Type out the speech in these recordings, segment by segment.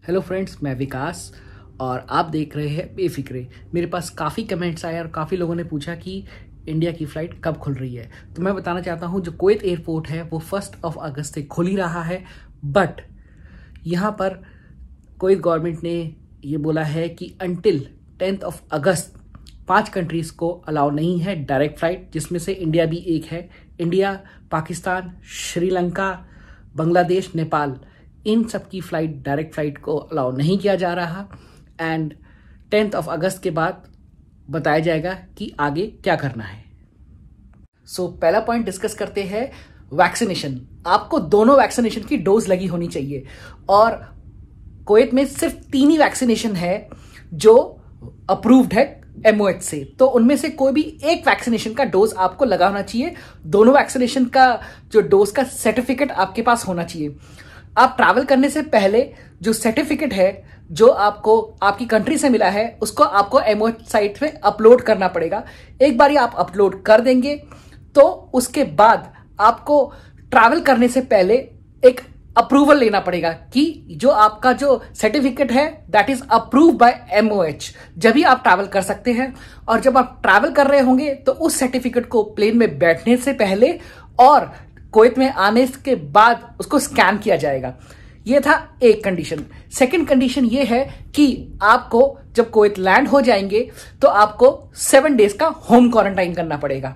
Hello friends, मैं विकास और आप देख रहे हैं बेफिक्रे। मेरे पास काफ़ी कमेंट्स आए और काफ़ी लोगों ने पूछा कि इंडिया की फ़्लाइट कब खुल रही है। तो मैं बताना चाहता हूँ जो कुवैत एयरपोर्ट है वो 1 अगस्त से खुल ही रहा है, बट यहाँ पर कुवैत गवर्नमेंट ने ये बोला है कि अंटिल 10 अगस्त 5 कंट्रीज़ को अलाउ नहीं है डायरेक्ट फ़्लाइट, जिसमें से इंडिया भी एक है। इंडिया, पाकिस्तान, श्रीलंका, बांग्लादेश, नेपाल, इन सब की फ़्लाइट डायरेक्ट फ़्लाइट को अलाउ नहीं किया जा रहा। एंड 10 अगस्त के बाद बताया जाएगा कि आगे क्या करना है। सो पहला पॉइंट डिस्कस करते हैं वैक्सीनेशन। आपको दोनों वैक्सीनेशन की डोज लगी होनी चाहिए और कुवैत में सिर्फ 3 ही वैक्सीनेशन है जो अप्रूव्ड है MOH से, तो उनमें से कोई भी एक वैक्सीनेशन का डोज आपको लगा होना चाहिए। दोनों वैक्सीनेशन का जो डोज का सर्टिफिकेट आपके पास होना चाहिए। आप ट्रैवल करने से पहले जो सर्टिफिकेट है जो आपको आपकी कंट्री से मिला है उसको आपको MOH साइट में अपलोड करना पड़ेगा। एक बार आप अपलोड कर देंगे तो उसके बाद आपको ट्रैवल करने से पहले एक अप्रूवल लेना पड़ेगा कि जो आपका जो सर्टिफिकेट है that is approved by MOH, जब भी आप ट्रैवल कर सकते हैं। और जब आप ट्रैवल कर रहे होंगे तो उस सर्टिफिकेट को प्लेन में बैठने से पहले और कुवैत में आने के बाद उसको स्कैन किया जाएगा। यह था एक कंडीशन। सेकंड कंडीशन यह है कि आपको जब कुवैत लैंड हो जाएंगे तो आपको 7 डेज का होम क्वारंटाइन करना पड़ेगा।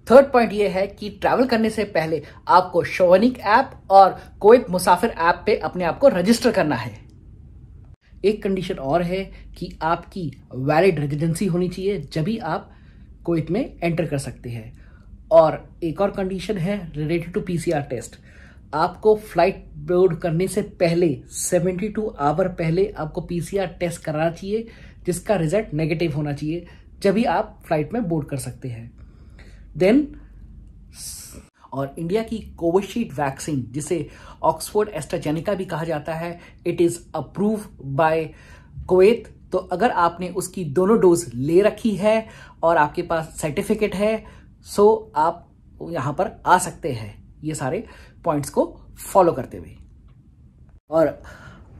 थर्ड पॉइंट यह है कि ट्रैवल करने से पहले आपको शोवनिक ऐप और कुवैत मुसाफिर ऐप पे अपने आप को रजिस्टर करना है। एक कंडीशन और है कि आपकी वैलिड रेजिडेंसी होनी चाहिए, जब भी आप कुवैत में एंटर कर सकते हैं। और एक और कंडीशन है रिलेटेड टू PCR टेस्ट। आपको फ्लाइट बोर्ड करने से पहले 72 आवर पहले आपको PCR टेस्ट कराना चाहिए, जिसका रिजल्ट नेगेटिव होना चाहिए, जब भी आप फ्लाइट में बोर्ड कर सकते हैं। देन और इंडिया की कोविशील्ड वैक्सीन, जिसे ऑक्सफोर्ड एस्ट्राजेनेका भी कहा जाता है, it is approve by Kuwait. तो अगर आपने उसकी दोनों डोज ले रखी है और आपके पास सर्टिफिकेट है सो आप यहां पर आ सकते हैं, ये सारे पॉइंट्स को फॉलो करते हुए। और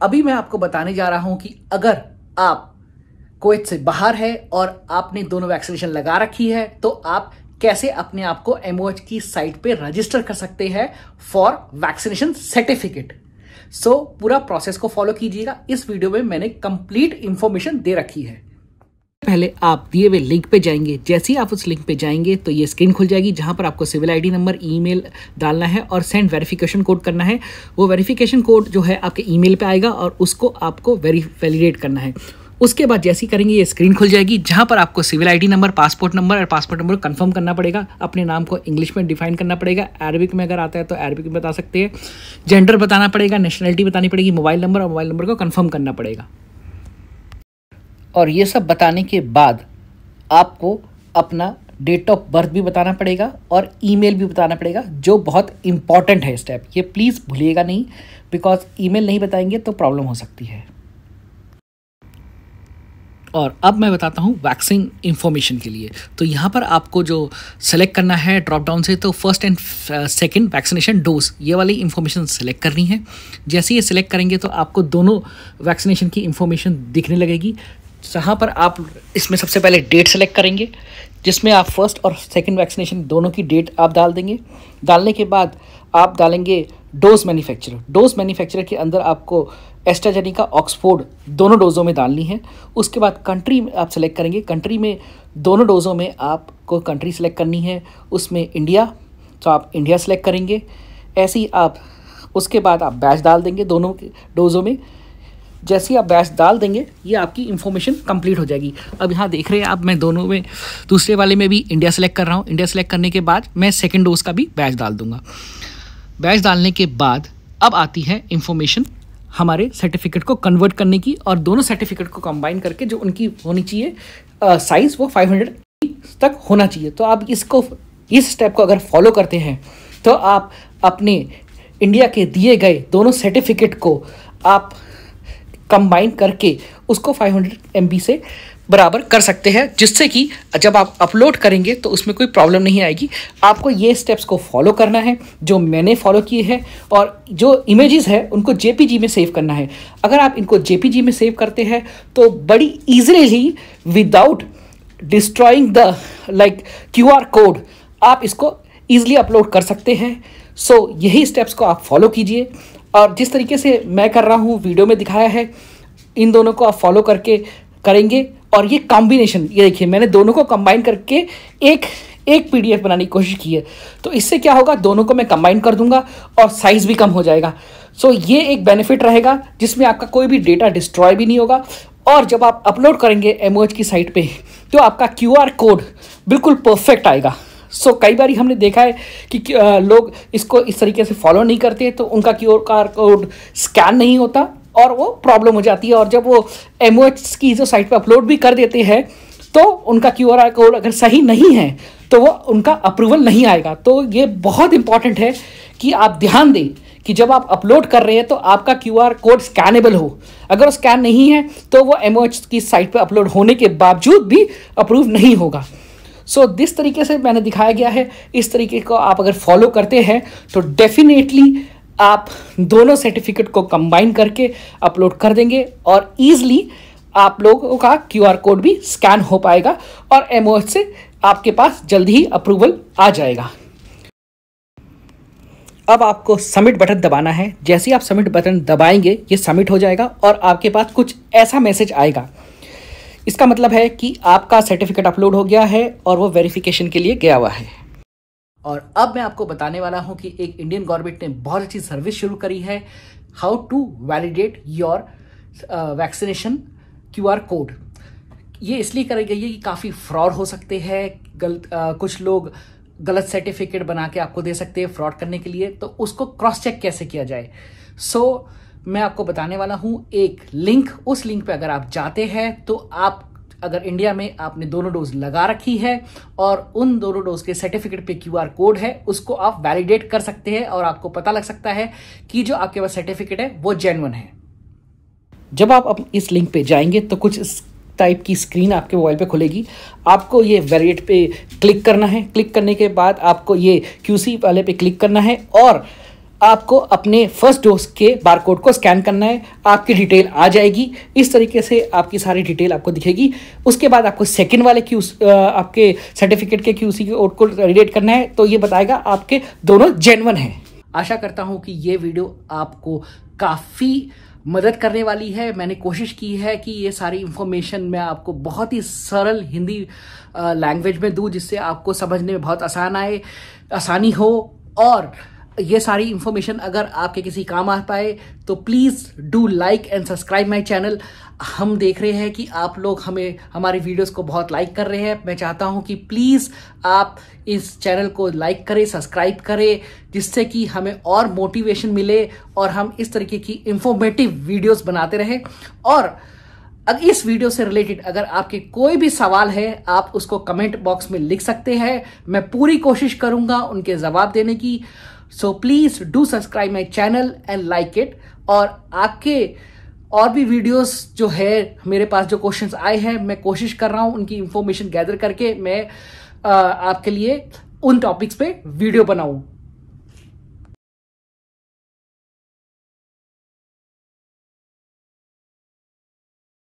अभी मैं आपको बताने जा रहा हूं कि अगर आप कुवैत से बाहर है और आपने दोनों वैक्सीनेशन लगा रखी है तो आप कैसे अपने आप को MOH की साइट पे रजिस्टर कर सकते हैं फॉर वैक्सीनेशन सर्टिफिकेट। सो पूरा प्रोसेस को फॉलो कीजिएगा। इस वीडियो में मैंने कंप्लीट इंफॉर्मेशन दे रखी है। पहले आप दिए हुए लिंक पे जाएंगे। जैसे ही आप उस लिंक पे जाएंगे तो ये स्क्रीन खुल जाएगी, जहां पर आपको सिविल ID नंबर, ईमेल डालना है और सेंड वेरिफिकेशन कोड करना है। वो वेरिफिकेशन कोड जो है आपके ईमेल पे आएगा और उसको आपको वैलिडेट करना है। उसके बाद जैसे ही करेंगे ये स्क्रीन खुल जाएगी, जहां पर आपको civil ID number, passport number और पासपोर्ट नंबर कंफर्म करना पड़ेगा। अपने नाम को इंग्लिश में डिफाइन करना पड़ेगा, अरबिक में अगर आता है तो अरबिक में बता सकते हैं। जेंडर बताना पड़ेगा, नेशनलिटी बतानी पड़ेगी, मोबाइल नंबर और मोबाइल नंबर को कंफर्म करना पड़ेगा। और ये सब बताने के बाद आपको अपना डेट ऑफ बर्थ भी बताना पड़ेगा और ईमेल भी बताना पड़ेगा, जो बहुत इंपॉर्टेंट है स्टेप। ये प्लीज़ भूलिएगा नहीं, बिकॉज ईमेल नहीं बताएंगे तो प्रॉब्लम हो सकती है। और अब मैं बताता हूँ वैक्सीन इंफॉर्मेशन के लिए। तो यहाँ पर आपको जो सेलेक्ट करना है ड्रॉप डाउन से, तो first and second vaccination dose, ये वाली इंफॉर्मेशन सेलेक्ट करनी है। जैसे ये सिलेक्ट करेंगे तो आपको दोनों वैक्सीनेशन की इंफॉर्मेशन दिखने लगेगी, जहाँ पर आप इसमें सबसे पहले डेट सेलेक्ट करेंगे, जिसमें आप फर्स्ट और सेकंड वैक्सीनेशन दोनों की डेट आप डाल देंगे। डालने के बाद आप डालेंगे डोज मैन्युफैक्चरर। डोज मैन्युफैक्चरर के अंदर आपको एस्ट्राजेनेका, ऑक्सफोर्ड दोनों डोजों में डालनी है। उसके बाद कंट्री आप सेलेक्ट करेंगे। कंट्री में दोनों डोजों में आपको कंट्री सेलेक्ट करनी है, उसमें इंडिया, तो आप इंडिया सेलेक्ट करेंगे। ऐसे ही आप उसके बाद आप बैच डाल देंगे दोनों डोजों में। जैसे ही आप बैच डाल देंगे ये आपकी इंफॉर्मेशन कंप्लीट हो जाएगी। अब यहाँ देख रहे हैं आप, मैं दोनों में, दूसरे वाले में भी इंडिया सेलेक्ट कर रहा हूँ। इंडिया सेलेक्ट करने के बाद मैं सेकंड डोज का भी बैच डाल दूंगा। बैच डालने के बाद अब आती है इंफॉर्मेशन हमारे सर्टिफिकेट को कन्वर्ट करने की, और दोनों सर्टिफिकेट को कंबाइन करके जो उनकी होनी चाहिए साइज़ वो 500 तक होना चाहिए। तो आप इस स्टेप को अगर फॉलो करते हैं तो आप अपने इंडिया के दिए गए दोनों सर्टिफिकेट को आप कंबाइन करके उसको 500 MB से बराबर कर सकते हैं, जिससे कि जब आप अपलोड करेंगे तो उसमें कोई प्रॉब्लम नहीं आएगी। आपको ये स्टेप्स को फॉलो करना है जो मैंने फॉलो किए हैं, और जो इमेजेस है उनको जेपीजी में सेव करना है। अगर आप इनको जेपीजी में सेव करते हैं तो बड़ी easily without destroying the QR code आप इसको ईजिली अपलोड कर सकते हैं। सो यही स्टेप्स को आप फॉलो कीजिए, और जिस तरीके से मैं कर रहा हूँ वीडियो में दिखाया है, इन दोनों को आप फॉलो करके करेंगे। और ये कॉम्बिनेशन, ये देखिए मैंने दोनों को कंबाइन करके एक PDF बनाने की कोशिश की है। तो इससे क्या होगा, दोनों को मैं कंबाइन कर दूंगा और साइज भी कम हो जाएगा। सो ये एक बेनिफिट रहेगा जिसमें आपका कोई भी डेटा डिस्ट्रॉय भी नहीं होगा। और जब आप अपलोड करेंगे MOH की साइट पे तो आपका QR कोड बिल्कुल परफेक्ट आएगा। सो कई बार हमने देखा है कि लोग इसको इस तरीके से फॉलो नहीं करते, तो उनका QR कोड स्कैन नहीं होता और वो प्रॉब्लम हो जाती है। और जब वो MOH की जो साइट पे अपलोड भी कर देते हैं तो उनका QR कोड अगर सही नहीं है तो वो उनका अप्रूवल नहीं आएगा। तो ये बहुत इंपॉर्टेंट है कि आप ध्यान दें कि जब आप अपलोड कर रहे हैं तो आपका QR कोड स्कैनेबल हो। अगर वो स्कैन नहीं है तो वो MOH की साइट पे अपलोड होने के बावजूद भी अप्रूव नहीं होगा। सो जिस तरीके से मैंने दिखाया गया है, इस तरीके को आप अगर फॉलो करते हैं तो डेफिनेटली आप दोनों सर्टिफिकेट को कंबाइन करके अपलोड कर देंगे और ईजिली आप लोगों का QR कोड भी स्कैन हो पाएगा और MOH से आपके पास जल्दी ही अप्रूवल आ जाएगा। अब आपको सबमिट बटन दबाना है। जैसे ही आप सबमिट बटन दबाएंगे ये सबमिट हो जाएगा और आपके पास कुछ ऐसा मैसेज आएगा। इसका मतलब है कि आपका सर्टिफिकेट अपलोड हो गया है और वो वेरिफिकेशन के लिए गया हुआ है। और अब मैं आपको बताने वाला हूं कि एक इंडियन गवर्नमेंट ने बहुत अच्छी सर्विस शुरू करी है, how to validate your vaccination QR code. ये इसलिए करी गई है कि काफ़ी फ्रॉड हो सकते हैं, कुछ लोग गलत सर्टिफिकेट बना के आपको दे सकते हैं फ्रॉड करने के लिए। तो उसको क्रॉस चेक कैसे किया जाए, सो मैं आपको बताने वाला हूं एक लिंक। उस लिंक पे अगर आप जाते हैं तो आप अगर इंडिया में आपने दोनों डोज लगा रखी है और उन दोनों डोज के सर्टिफिकेट पे QR कोड है, उसको आप वैलिडेट कर सकते हैं और आपको पता लग सकता है कि जो आपके पास सर्टिफिकेट है वो जेन्युइन है। जब आप इस लिंक पे जाएंगे तो कुछ इस टाइप की स्क्रीन आपके मोबाइल पे खुलेगी। आपको ये वैलिडेट पे क्लिक करना है। क्लिक करने के बाद आपको ये QC वाले पे क्लिक करना है और आपको अपने फर्स्ट डोज के बारकोड को स्कैन करना है। आपकी डिटेल आ जाएगी, इस तरीके से आपकी सारी डिटेल आपको दिखेगी। उसके बाद आपको सेकंड वाले आपके सर्टिफिकेट के QC कोड को वैलिडेट करना है, तो ये बताएगा आपके दोनों जेन्युइन हैं। आशा करता हूं कि ये वीडियो आपको काफ़ी मदद करने वाली है। मैंने कोशिश की है कि ये सारी इंफॉर्मेशन मैं आपको बहुत ही सरल हिंदी लैंग्वेज में दूं, जिससे आपको समझने में बहुत आसानी हो। और ये सारी इंफॉर्मेशन अगर आपके किसी काम आ पाए तो please do like and subscribe my channel. हम देख रहे हैं कि आप लोग हमारे वीडियोस को बहुत लाइक कर रहे हैं। मैं चाहता हूं कि प्लीज़ आप इस चैनल को लाइक करें, सब्सक्राइब करें, जिससे कि हमें और मोटिवेशन मिले और हम इस तरीके की इंफॉर्मेटिव वीडियोस बनाते रहें। और अगर इस वीडियो से रिलेटेड अगर आपके कोई भी सवाल है, आप उसको कमेंट बॉक्स में लिख सकते हैं। मैं पूरी कोशिश करूंगा उनके जवाब देने की। So please do subscribe my channel and like it. और आपके और भी वीडियोस जो है, मेरे पास जो क्वेश्चंस आए हैं, मैं कोशिश कर रहा हूं उनकी इंफॉर्मेशन गैदर करके मैं आपके लिए उन टॉपिक्स पे वीडियो बनाऊं।